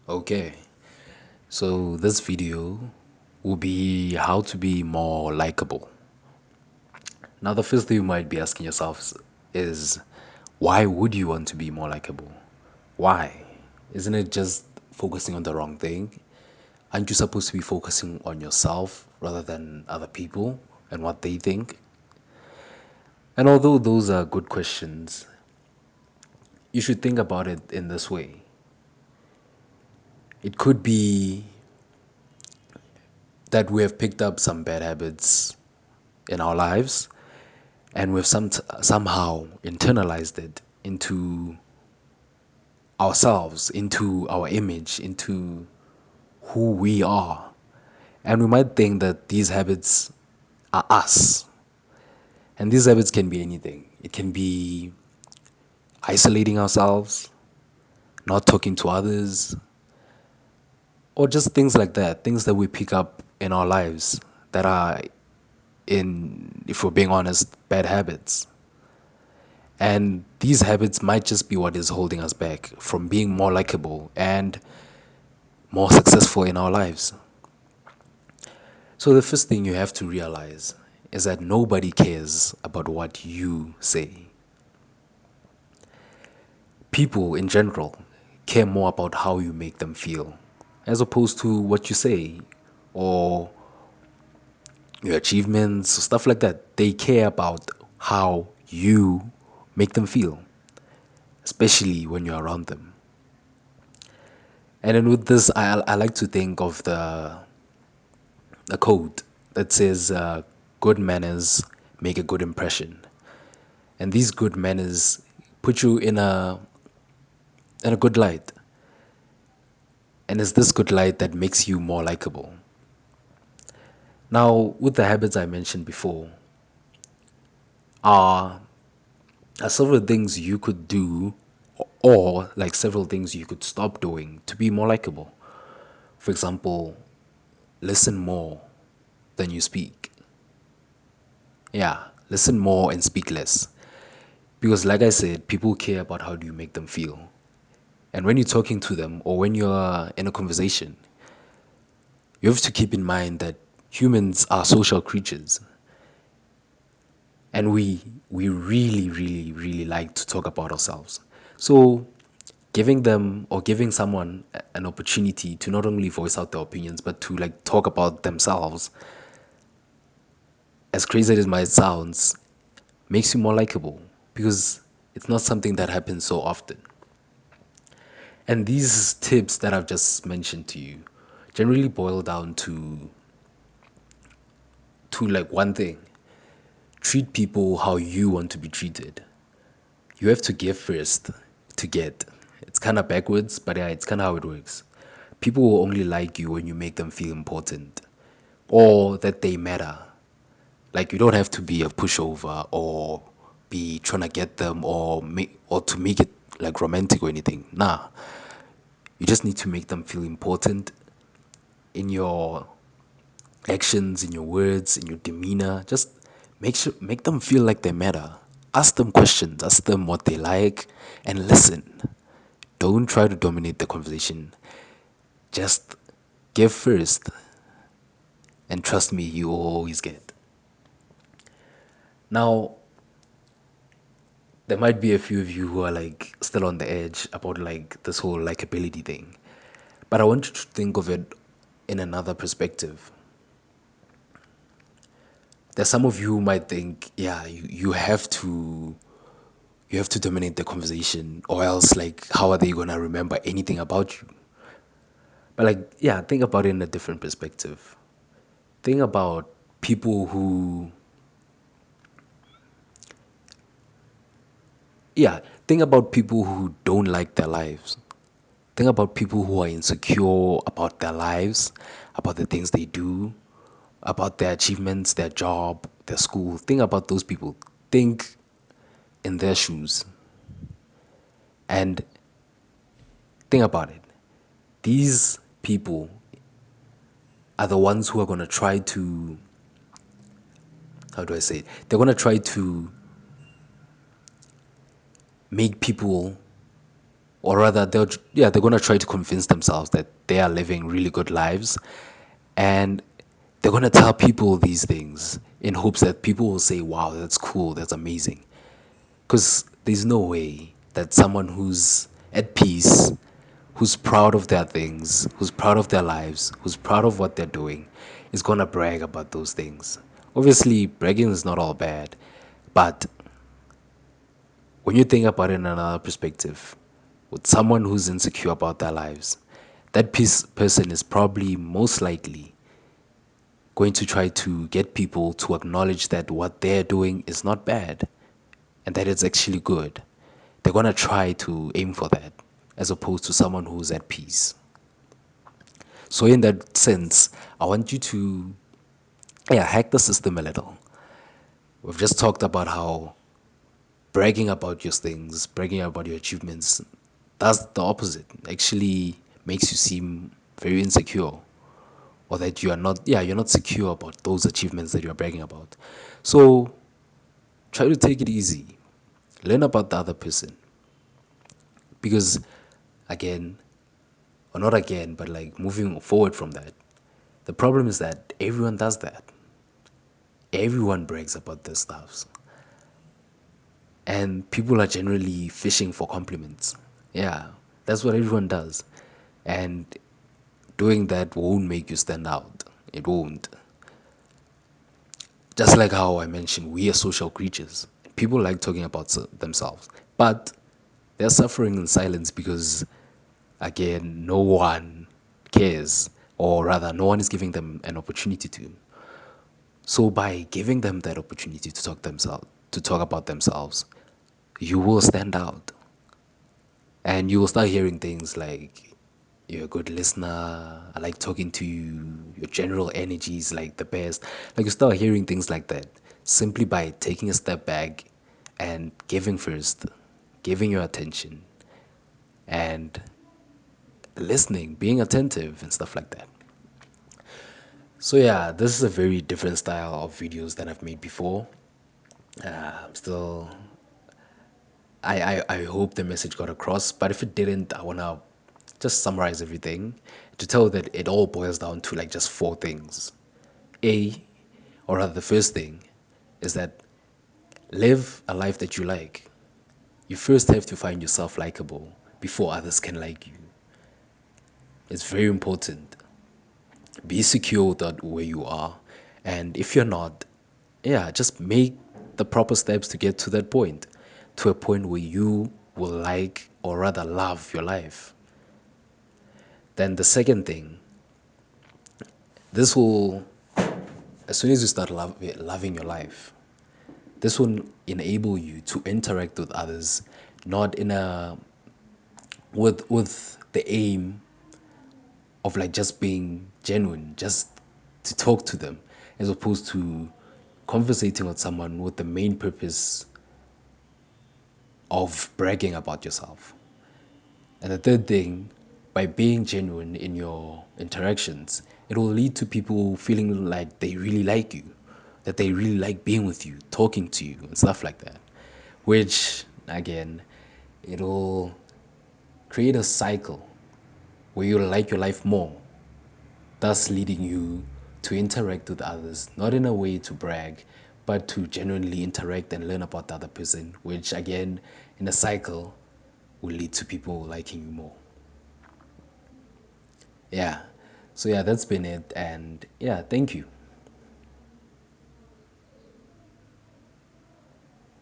Okay, so this video will be how to be more likable. Now, the first thing you might be asking yourself is why would you want to be more likable? Why? Isn't it just focusing on the wrong thing? Aren't you supposed to be focusing on yourself rather than other people and what they think? And although those are good questions, you should think about it in this way. It could be that we have picked up some bad habits in our lives and we've somehow internalized it into ourselves, into our image, into who we are. And we might think that these habits are us. And these habits can be anything. It can be isolating ourselves, not talking to others, or just things like that, things that we pick up in our lives that are, in, if we're being honest, bad habits. And these habits might just be what is holding us back from being more likable and more successful in our lives. So, the first thing you have to realize is that nobody cares about what you say. People in general care more about how you make them feel as opposed to what you say or your achievements, stuff like that. They care about how you make them feel, especially when you're around them. And then with this, I like to think of the quote that says, good manners make a good impression. And these good manners put you in a good light. And it's this good light that makes you more likable. Now, with the habits I mentioned before, are are several things you could do, or like several things you could stop doing to be more likable. For example, listen more than you speak. Yeah, listen more and speak less. Because, like I said, people care about how do you make them feel. And when you're talking to them or when you're in a conversation, you have to keep in mind that humans are social creatures. And we really, really, really like to talk about ourselves. So giving them or giving someone an opportunity to not only voice out their opinions but to like talk about themselves, as crazy as it might sound, makes you more likable because it's not something that happens so often. And these tips that I've just mentioned to you generally boil down to like one thing: treat people how you want to be treated. You have to give first to get. It's kind of backwards, but yeah, it's kind of how it works. People will only like you when you make them feel important or that they matter. Like you don't have to be a pushover or be trying to get them or to make it like romantic or anything. Nah, you just need to make them feel important in your actions, in your words, in your demeanor. Just make them feel like they matter. Ask them questions, ask them what they like, and listen. Don't try to dominate the conversation. Just give first, and trust me, you will always get. Now, there might be a few of you who are like still on the edge about like this whole likability thing, but I want you to think of it in another perspective. There's some of you who might think, yeah, you have to dominate the conversation or else like how are they gonna remember anything about you? But like, yeah, think about it in a different perspective. Think about people who, yeah, think about people who don't like their lives. Think about people who are insecure about their lives, about the things they do, about their achievements, their job, their school. Think about those people. Think in their shoes and think about it. These people are the ones who are going to try to how do I say it? They're gonna try to make people, or rather, they're gonna try to convince themselves that they are living really good lives, and they're gonna tell people these things in hopes that people will say, "Wow, that's cool, that's amazing." Because there's no way that someone who's at peace, who's proud of their things, who's proud of their lives, who's proud of what they're doing, is gonna brag about those things. Obviously, bragging is not all bad, but when you think about it in another perspective, with someone who's insecure about their lives, that person is probably most likely going to try to get people to acknowledge that what they're doing is not bad and that it's actually good. They're going to try to aim for that as opposed to someone who's at peace. So, in that sense, I want you to, yeah, hack the system a little. We've just talked about how bragging about your things, bragging about your achievements, does the opposite. Actually makes you seem very insecure, or that you are not, yeah, you're not secure about those achievements that you're bragging about. So try to take it easy. Learn about the other person. Because again, or not again, but like moving forward from that, the problem is that everyone does that. Everyone brags about their stuffs. And people are generally fishing for compliments. Yeah, that's what everyone does. And doing that won't make you stand out. It won't. Just like how I mentioned, we are social creatures. People like talking about themselves, but they're suffering in silence because, again, no one cares, or rather, no one is giving them an opportunity to. So, by giving them that opportunity to talk about themselves, you will stand out. And you will start hearing things like, "You're a good listener, I like talking to you, your general energy is like the best." Like, you start hearing things like that simply by taking a step back and giving first, giving your attention, and listening, being attentive, and stuff like that. So, yeah, this is a very different style of videos than I've made before. I'm still I hope the message got across, but if it didn't, I want to just summarize everything to tell that it all boils down to like just four things. A, or rather, the first thing is that live a life that you like. You first have to find yourself likable before others can like you. It's very important. Be secure with where you are. And if you're not, yeah, just make the proper steps to get to that point, to a point where you will like or rather love your life. Then the second thing, this will, as soon as you start loving your life, this will enable you to interact with others, not in a, with the aim of like just being genuine, just to talk to them, as opposed to conversating with someone with the main purpose of bragging about yourself. And the third thing, by being genuine in your interactions, it will lead to people feeling like they really like you, that they really like being with you, talking to you, and stuff like that. Which, again, it'll create a cycle where you'll like your life more, thus leading you to interact with others, not in a way to brag, but to genuinely interact and learn about the other person, which, again, in a cycle, will lead to people liking you more. Yeah. So, yeah, that's been it. And yeah, thank you.